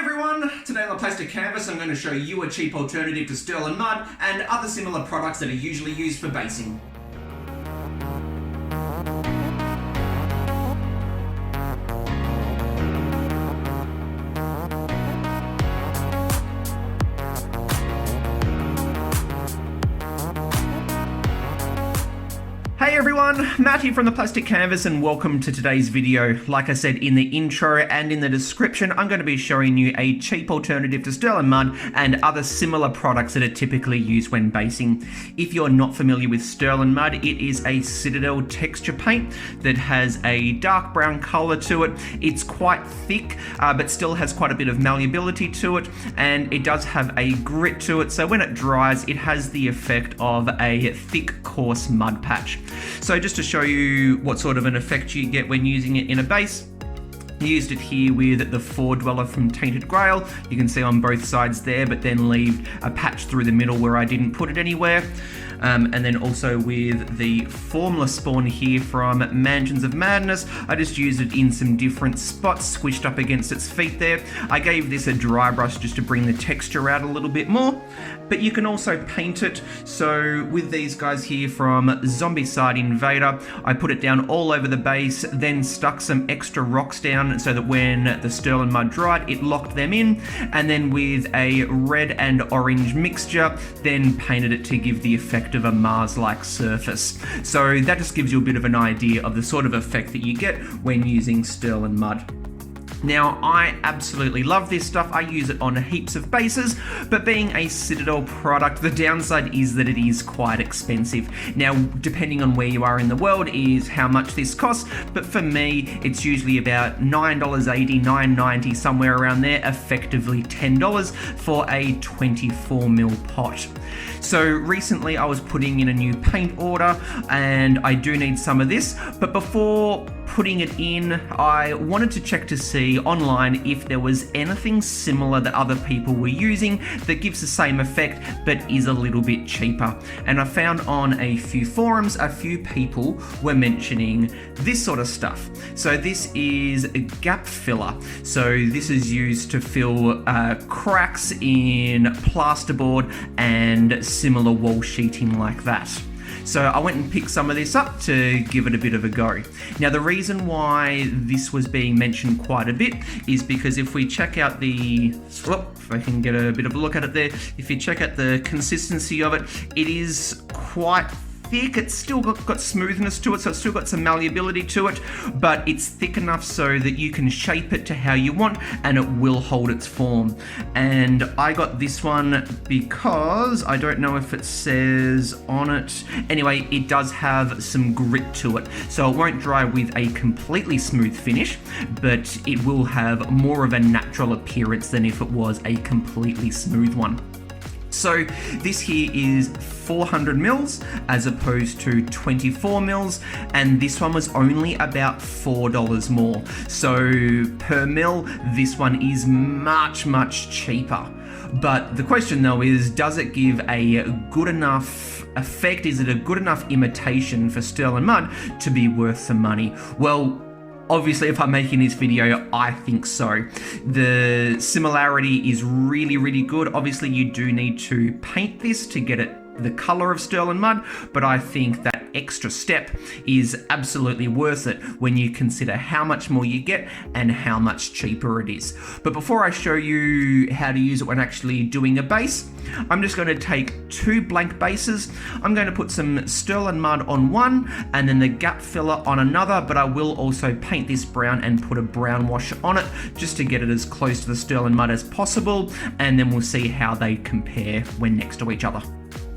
everyone! Today on the Plastic Canvas I'm going to show you a cheap alternative to Stirland Mud and other similar products that are usually used for basing. Hey everyone, Matt here from the Plastic Canvas and welcome to today's video. Like I said in the intro and in the description, I'm going to be showing you a cheap alternative to Stirland Mud and other similar products that are typically used when basing. If you're not familiar with Stirland Mud, it is a Citadel texture paint that has a dark brown colour to it. It's quite thick, but still has quite a bit of malleability to it, and it does have a grit to it, so when it dries, it has the effect of a thick, coarse mud patch. So just to show you what sort of an effect you get when using it in a base, I used it here with the Ford Dweller from Tainted Grail. You can see on both sides there, but then leave a patch through the middle where I didn't put it anywhere. And then also with the Formless Spawn here from Mansions of Madness, I just used it in some different spots, squished up against its feet there. I gave this a dry brush just to bring the texture out a little bit more, but you can also paint it. So with these guys here from Zombicide Invader, I put it down all over the base, then stuck some extra rocks down so that when the Stirland Mud dried, it locked them in, and then with a red and orange mixture, then painted it to give the effect of a Mars-like surface. So that just gives you a bit of an idea of the sort of effect that you get when using Stirland Mud. Now, I absolutely love this stuff. I use it on heaps of bases, but being a Citadel product, the downside is that it is quite expensive. Now, depending on where you are in the world is how much this costs, but for me, it's usually about $9.80, $9.90, somewhere around there, effectively $10 for a 24mm pot. So recently I was putting in a new paint order and I do need some of this, but before putting it in, I wanted to check to see online if there was anything similar that other people were using that gives the same effect but is a little bit cheaper. And I found on a few forums, a few people were mentioning this sort of stuff. So this is a gap filler. So this is used to fill cracks in plasterboard and similar wall sheeting like that. So I went and picked some of this up to give it a bit of a go. Now the reason why this was being mentioned quite a bit is because if we check out the, if I can get a bit of a look at it there, if you check out the consistency of it, it is quite thick. It's still got smoothness to it, so it's still got some malleability to it, but it's thick enough so that you can shape it to how you want and it will hold its form. And I got this one because I don't know if it says on it. Anyway, it does have some grit to it, so it won't dry with a completely smooth finish, but it will have more of a natural appearance than if it was a completely smooth one. So this here is 400 mils as opposed to 24 mils, and this one was only about $4 more. So per mil, this one is much, much cheaper. But the question though is, does it give a good enough effect? Is it a good enough imitation for Stirland Mud to be worth the money? Well, obviously, if I'm making this video, I think so. The similarity is really, really good. Obviously, you do need to paint this to get it the color of Stirland Mud, but I think that extra step is absolutely worth it when you consider how much more you get and how much cheaper it is. But before I show you how to use it when actually doing a base, I'm just going to take two blank bases. I'm going to put some Stirland Mud on one and then the gap filler on another, but I will also paint this brown and put a brown wash on it just to get it as close to the Stirland Mud as possible, and then we'll see how they compare when next to each other.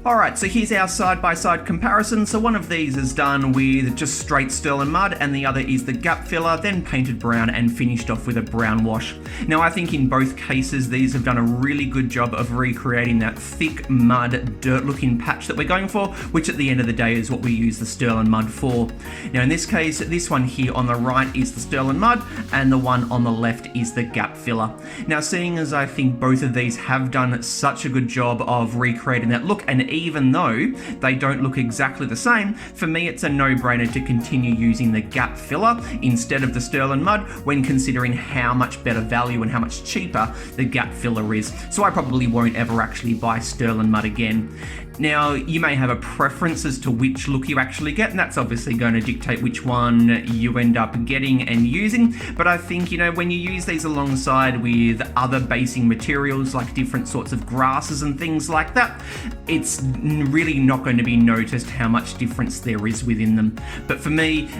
Alright, so here's our side-by-side comparison. So one of these is done with just straight Stirland Mud and the other is the gap filler, then painted brown and finished off with a brown wash. Now I think in both cases these have done a really good job of recreating that thick mud, dirt looking patch that we're going for, which at the end of the day is what we use the Stirland Mud for. Now in this case, this one here on the right is the Stirland Mud and the one on the left is the gap filler. Now seeing as I think both of these have done such a good job of recreating that look, and even though they don't look exactly the same, for me it's a no-brainer to continue using the gap filler instead of the Stirland Mud when considering how much better value and how much cheaper the gap filler is. So I probably won't ever actually buy Stirland Mud again. Now, you may have a preference as to which look you actually get, and that's obviously going to dictate which one you end up getting and using, but I think, when you use these alongside with other basing materials like different sorts of grasses and things like that, it's really not going to be noticed how much difference there is within them. But for me,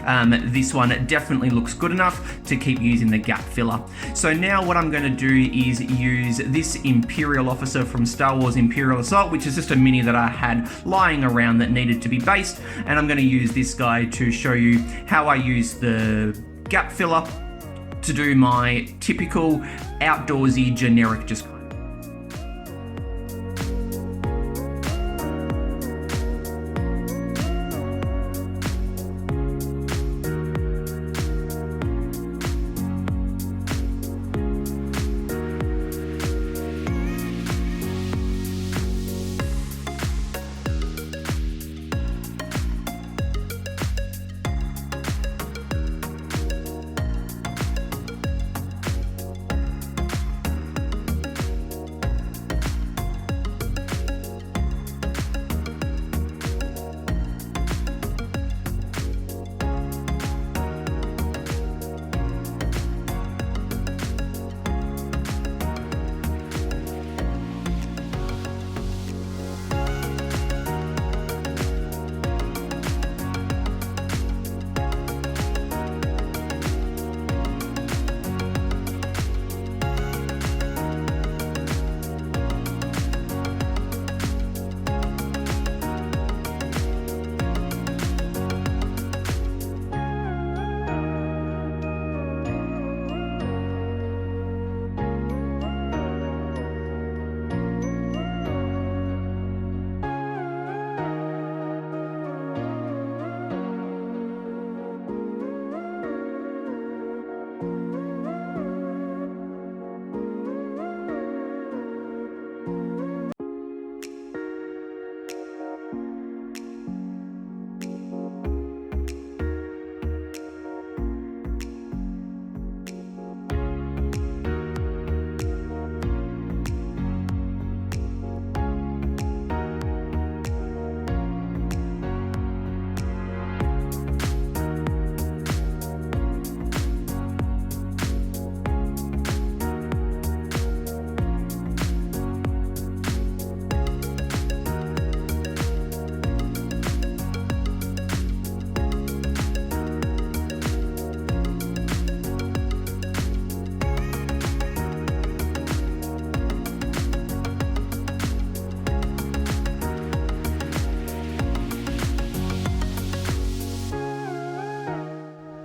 this one definitely looks good enough to keep using the gap filler. So now what I'm going to do is use this Imperial Officer from Star Wars Imperial Assault, which is just a mini that I had lying around that needed to be based, and I'm going to use this guy to show you how I use the gap filler to do my typical outdoorsy generic just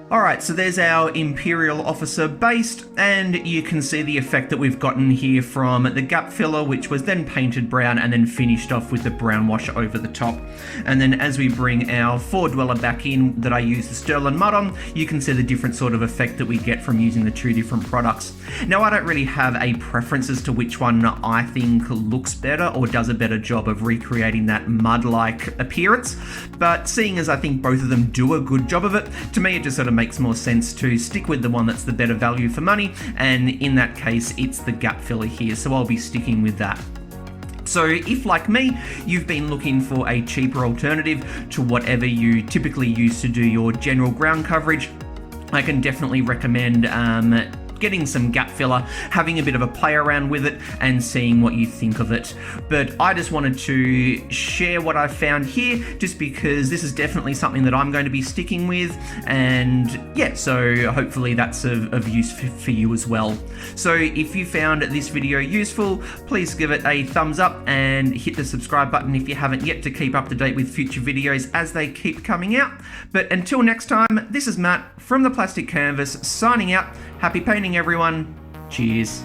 Alright, so there's our Imperial Officer based, and you can see the effect that we've gotten here from the gap filler, which was then painted brown and then finished off with the brown wash over the top. And then as we bring our Four Dweller back in that I use the Stirland Mud on, you can see the different sort of effect that we get from using the two different products. Now, I don't really have a preference as to which one I think looks better or does a better job of recreating that mud-like appearance, but seeing as I think both of them do a good job of it, to me it just sort of makes more sense to stick with the one that's the better value for money, and in that case it's the gap filler here, so I'll be sticking with that. So if, like me, you've been looking for a cheaper alternative to whatever you typically use to do your general ground coverage, I can definitely recommend getting some gap filler, having a bit of a play around with it and seeing what you think of it. But I just wanted to share what I found here, just because this is definitely something that I'm going to be sticking with, and yeah, so hopefully that's of use for you as well. So if you found this video useful, please give it a thumbs up and hit the subscribe button if you haven't yet, to keep up to date with future videos as they keep coming out. But until next time, this is Matt from the Plastic Canvas signing out. Happy painting, everyone. Cheers.